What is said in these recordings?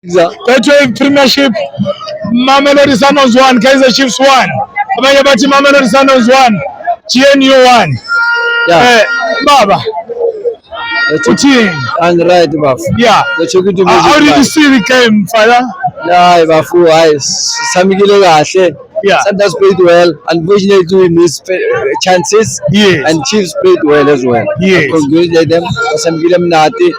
Betway Premiership, Mamelodi Sundowns 1, Kaizer Chiefs 1. Abanye bathi Mamelodi Sundowns 1, GNU 1. Yeah. Baba, uthini? And right, Bafu. Yeah. How did you see the game, Father? Yeah, Bafu. Samikile kahle. Yeah. Sundowns played well. Unfortunately, we missed chances. Yes. And Chiefs played well as well. Yes. Congratulate them. Samikile mnati.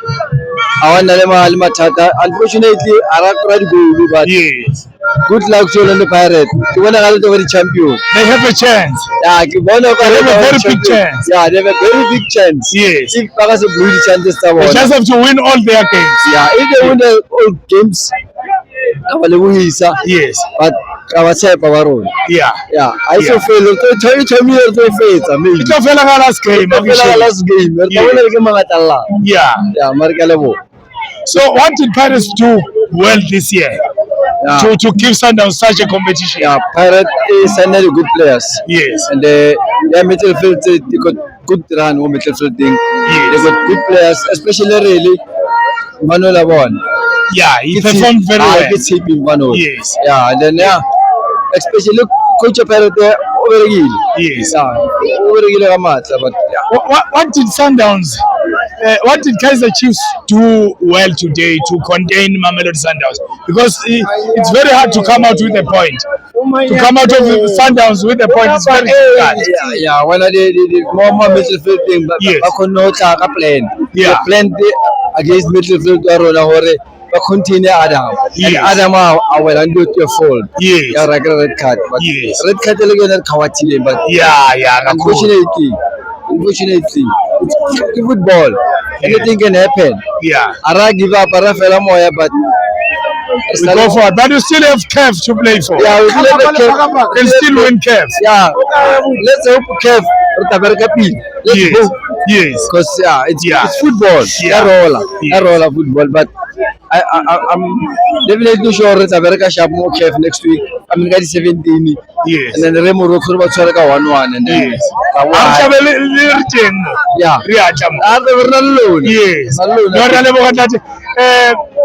Unfortunately, Arakra goal, but yes. Good luck to the Pirates. You want to be champion. They have a chance. Yeah, they have a very big chance. Yeah, they have a very big chance. Yes. If Pagas have blue chances, they just have to win all their games. Yeah, if they win all games, yes. But yeah. Yeah. I so feel tell me your face. I mean, it's a last game. Last game. Yeah. Yeah, Margalebo. So what did Paris do well this year? Yeah. To give Sundowns such a competition? Yeah, Pirates is another good players. Yes. And their midfield, they got good run or midfield thing. Yes. They got good players, especially really Manuel Abon. Yeah, he performed very well. It's him, Manuel. Yes. Yeah, and then especially Coach Pirates over again. Yes. Yeah, over again, but yeah. What did Sundowns? What did Kaizer Chiefs do well today to contain Mamelodi Sundowns? Because it's very hard to come out with a point. To come out of Sundowns with a point is very difficult. Yeah. When I did more midfield thing, but yes. I could not plan. Yeah. Plan against midfield but continue Adam. Yes. And Adam I will undo your fault. Yes. Yeah, like a red card. But yes. Red card again Kawatile, but yeah. Unfortunately, it's football. Yeah. Anything can happen. Yeah. Ara give up, Ara fell moya, but we go for it. But you still have Kev to play for. Yeah, we still have Kev. Can still win Kev. Yeah. Let's hope Kev. Yes. Hope. Yes. Because it's football. Yeah. Roller football. But I'm definitely sure that America shall have more Kev next week. I'm going to 17. Yes. And then the Remo Rokurba Choraka 1-1. And then yes. Yeah. Yes.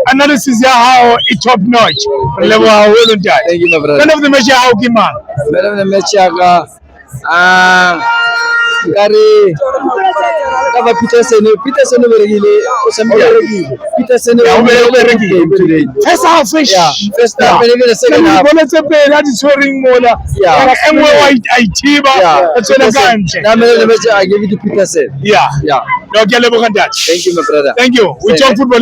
Analysis how it's top notch. Level how well done. Thank you, my brother. None of the match how Kima. None of the match Gary Kava Peterson Vergile Peterson today. First half fish. Yeah. First half and even the second half. That is scoring more. Yeah. That's what I give it to Peterson. Yeah. Yeah. Thank you, my brother. Thank you. We talk football.